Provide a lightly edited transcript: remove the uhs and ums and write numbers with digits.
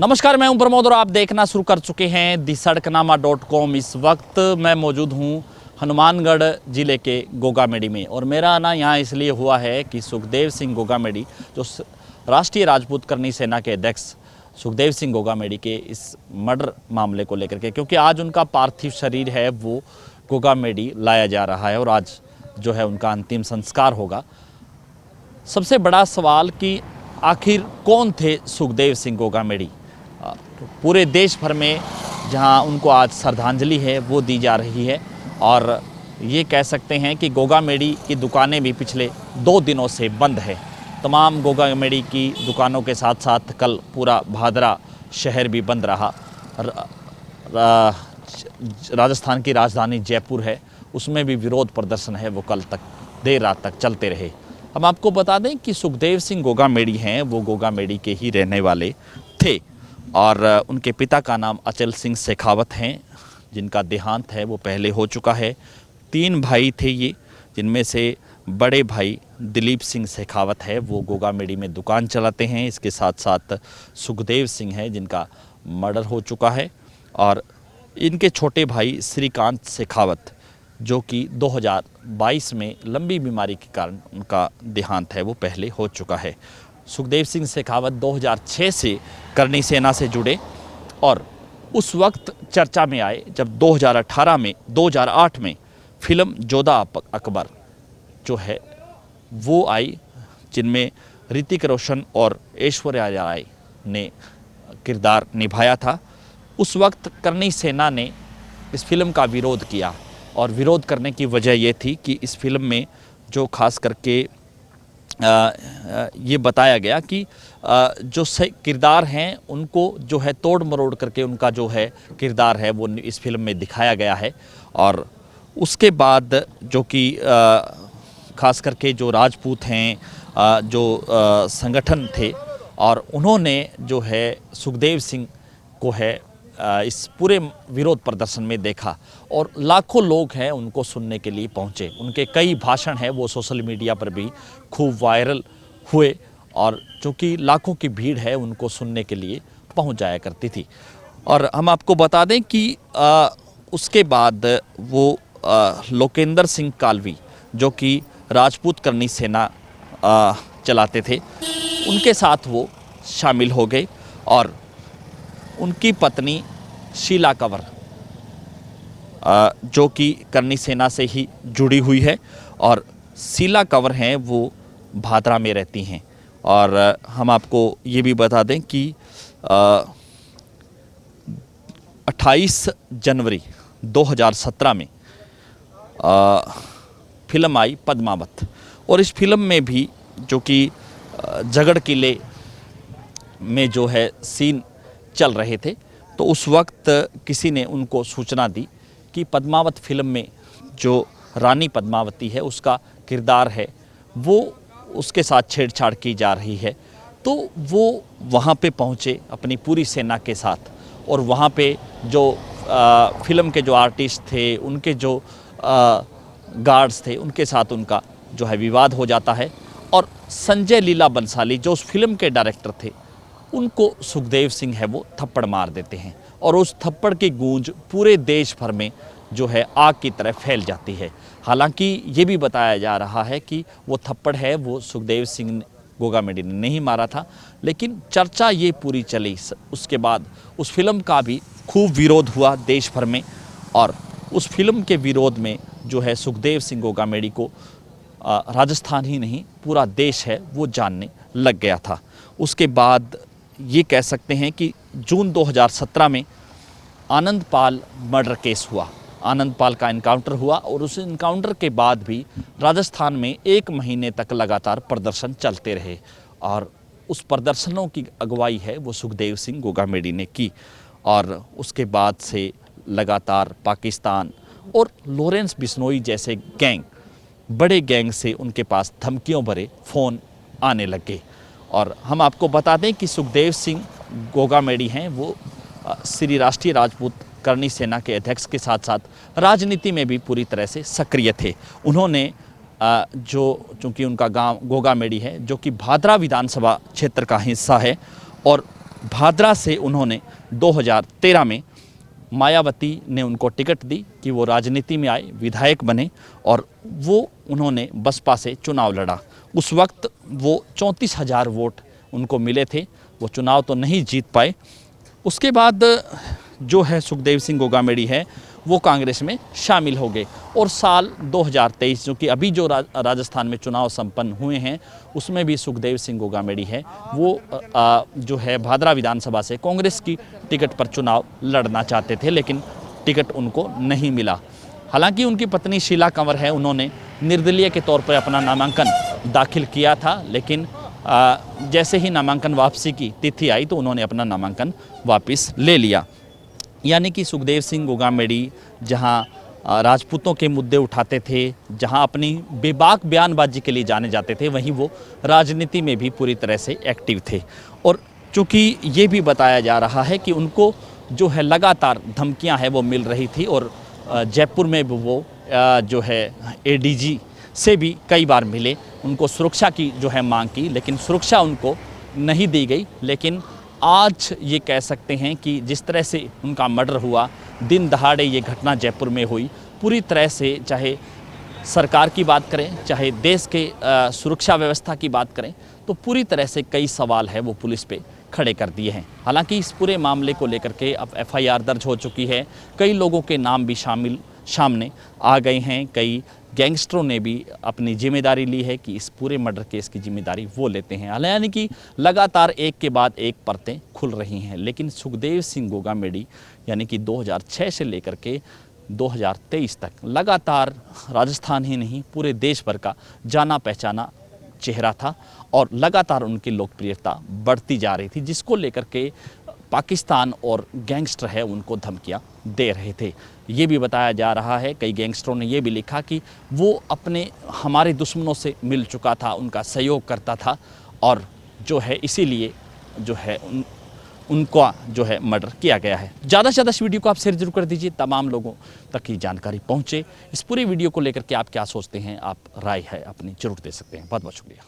नमस्कार, मैं हूं प्रमोद और आप देखना शुरू कर चुके हैं दी-सड़कनामा.com। इस वक्त मैं मौजूद हूं हनुमानगढ़ ज़िले के गोगामेडी में और मेरा आना यहां इसलिए हुआ है कि सुखदेव सिंह गोगामेडी जो राष्ट्रीय राजपूत करनी सेना के अध्यक्ष सुखदेव सिंह गोगामेडी के इस मर्डर मामले को लेकर के, क्योंकि आज उनका पार्थिव शरीर है वो गोगामेडी लाया जा रहा है और आज जो है उनका अंतिम संस्कार होगा। सबसे बड़ा सवाल कि आखिर कौन थे सुखदेव सिंह गोगामेडी। पूरे देश भर में जहां उनको आज श्रद्धांजलि है वो दी जा रही है और ये कह सकते हैं कि गोगामेडी की दुकानें भी पिछले 2 दिनों से बंद है। तमाम गोगामेडी की दुकानों के साथ साथ कल पूरा भादरा शहर भी बंद रहा। राजस्थान की राजधानी जयपुर है, उसमें भी विरोध प्रदर्शन है वो कल तक देर रात तक चलते रहे। हम आपको बता दें कि सुखदेव सिंह गोगामेडी हैं वो गोगामेडी के ही रहने वाले थे और उनके पिता का नाम अचल सिंह शेखावत हैं, जिनका देहांत है वो पहले हो चुका है। 3 भाई थे ये, जिनमें से बड़े भाई दिलीप सिंह शेखावत है वो गोगामेडी में दुकान चलाते हैं। इसके साथ साथ सुखदेव सिंह है जिनका मर्डर हो चुका है और इनके छोटे भाई श्रीकांत शेखावत जो कि 2022 में लंबी बीमारी के कारण उनका देहांत है वो पहले हो चुका है। सुखदेव सिंह शेखावत 2006 से करनी सेना से जुड़े और उस वक्त चर्चा में आए जब 2008 में फिल्म जोधा अकबर जो है वो आई, जिनमें ऋतिक रोशन और ऐश्वर्या राय ने किरदार निभाया था। उस वक्त करनी सेना ने इस फिल्म का विरोध किया और विरोध करने की वजह ये थी कि इस फिल्म में जो खास करके ये बताया गया कि जो किरदार हैं उनको जो है तोड़ मरोड़ करके उनका जो है किरदार है वो इस फिल्म में दिखाया गया है। और उसके बाद जो कि खास करके जो राजपूत हैं जो संगठन थे और उन्होंने जो है सुखदेव सिंह को है इस पूरे विरोध प्रदर्शन में देखा और लाखों लोग हैं उनको सुनने के लिए पहुंचे। उनके कई भाषण हैं वो सोशल मीडिया पर भी खूब वायरल हुए और चूँकि लाखों की भीड़ है उनको सुनने के लिए पहुंच जाया करती थी। और हम आपको बता दें कि उसके बाद वो लोकेंद्र सिंह कालवी जो कि राजपूत करनी सेना चलाते थे, उनके साथ वो शामिल हो गए और उनकी पत्नी शीला कंवर जो कि करनी सेना से ही जुड़ी हुई है और शीला कंवर हैं वो भादरा में रहती हैं। और हम आपको ये भी बता दें कि 28 जनवरी 2017 में फिल्म आई पद्मावत और इस फिल्म में भी जो कि झगड़ किले में जो है सीन चल रहे थे, तो उस वक्त किसी ने उनको सूचना दी कि पद्मावत फिल्म में जो रानी पद्मावती है उसका किरदार है वो उसके साथ छेड़छाड़ की जा रही है। तो वो वहाँ पे पहुँचे अपनी पूरी सेना के साथ और वहाँ पे जो फिल्म के जो आर्टिस्ट थे, उनके जो गार्ड्स थे, उनके साथ उनका जो है विवाद हो जाता है और संजय लीला बंसाली जो उस फिल्म के डायरेक्टर थे उनको सुखदेव सिंह है वो थप्पड़ मार देते हैं और उस थप्पड़ की गूंज पूरे देश भर में जो है आग की तरह फैल जाती है। हालांकि ये भी बताया जा रहा है कि वो थप्पड़ है वो सुखदेव सिंह गोगामेडी ने नहीं मारा था, लेकिन चर्चा ये पूरी चली। उसके बाद उस फिल्म का भी खूब विरोध हुआ देश भर में और उस फिल्म के विरोध में जो है सुखदेव सिंह गोगामेडी को राजस्थान ही नहीं पूरा देश है वो जानने लग गया था। उसके बाद ये कह सकते हैं कि जून 2017 में आनंदपाल मर्डर केस हुआ, आनंदपाल का इनकाउंटर हुआ और उस इनकाउंटर के बाद भी राजस्थान में 1 महीने तक लगातार प्रदर्शन चलते रहे और उस प्रदर्शनों की अगुवाई है वो सुखदेव सिंह गोगामेडी ने की। और उसके बाद से लगातार पाकिस्तान और लॉरेंस बिश्नोई जैसे गैंग, बड़े गैंग से उनके पास धमकियों भरे फ़ोन आने लगे। और हम आपको बता दें कि सुखदेव सिंह गोगामेडी हैं वो श्री राष्ट्रीय राजपूत करनी सेना के अध्यक्ष के साथ साथ राजनीति में भी पूरी तरह से सक्रिय थे। उन्होंने चूँकि उनका गांव गोगामेडी है जो कि भादरा विधानसभा क्षेत्र का हिस्सा है और भादरा से उन्होंने 2013 में मायावती ने उनको टिकट दी कि वो राजनीति में आए, विधायक बने और वो उन्होंने बसपा से चुनाव लड़ा। उस वक्त वो 34,000 वोट उनको मिले थे, वो चुनाव तो नहीं जीत पाए। उसके बाद जो है सुखदेव सिंह गोगामेड़ी है वो कांग्रेस में शामिल हो गए और साल 2023 जो कि अभी जो राजस्थान में चुनाव संपन्न हुए हैं उसमें भी सुखदेव सिंह गोगामेड़ी है वो जो है भादरा विधानसभा से कांग्रेस की टिकट पर चुनाव लड़ना चाहते थे, लेकिन टिकट उनको नहीं मिला। हालांकि उनकी पत्नी शीला कंवर है, उन्होंने निर्दलीय के तौर पर अपना नामांकन दाखिल किया था, लेकिन जैसे ही नामांकन वापसी की तिथि आई तो उन्होंने अपना नामांकन वापस ले लिया। यानी कि सुखदेव सिंह गोगामेड़ी जहां राजपूतों के मुद्दे उठाते थे, जहां अपनी बेबाक बयानबाजी के लिए जाने जाते थे, वहीं वो राजनीति में भी पूरी तरह से एक्टिव थे। और चूँकि ये भी बताया जा रहा है कि उनको जो है लगातार धमकियां हैं वो मिल रही थी और जयपुर में भी वो जो है एडीजी से भी कई बार मिले, उनको सुरक्षा की जो है मांग की, लेकिन सुरक्षा उनको नहीं दी गई। लेकिन आज ये कह सकते हैं कि जिस तरह से उनका मर्डर हुआ, दिन दहाड़े ये घटना जयपुर में हुई, पूरी तरह से चाहे सरकार की बात करें, चाहे देश के सुरक्षा व्यवस्था की बात करें, तो पूरी तरह से कई सवाल है वो पुलिस पे खड़े कर दिए हैं। हालांकि इस पूरे मामले को लेकर के अब एफआईआर दर्ज हो चुकी है, कई लोगों के नाम भी सामने आ गए हैं, कई गैंगस्टरों ने भी अपनी जिम्मेदारी ली है कि इस पूरे मर्डर केस की जिम्मेदारी वो लेते हैं। यानी कि लगातार एक के बाद एक परतें खुल रही हैं, लेकिन सुखदेव सिंह गोगामेड़ी यानी कि 2006 से लेकर के 2023 तक लगातार राजस्थान ही नहीं पूरे देश भर का जाना पहचाना चेहरा था और लगातार उनकी लोकप्रियता बढ़ती जा रही थी, जिसको लेकर के पाकिस्तान और गैंगस्टर है उनको धमकियां दे रहे थे। ये भी बताया जा रहा है, कई गैंगस्टरों ने ये भी लिखा कि वो अपने हमारे दुश्मनों से मिल चुका था, उनका सहयोग करता था और जो है इसीलिए जो है उनका जो है मर्डर किया गया है। ज़्यादा से ज़्यादा इस वीडियो को आप शेयर जरूर कर दीजिए, तमाम लोगों तक की जानकारी पहुँचे। इस पूरी वीडियो को लेकर के आप क्या सोचते हैं, आप राय है अपनी जरूर दे सकते हैं। बहुत बहुत शुक्रिया।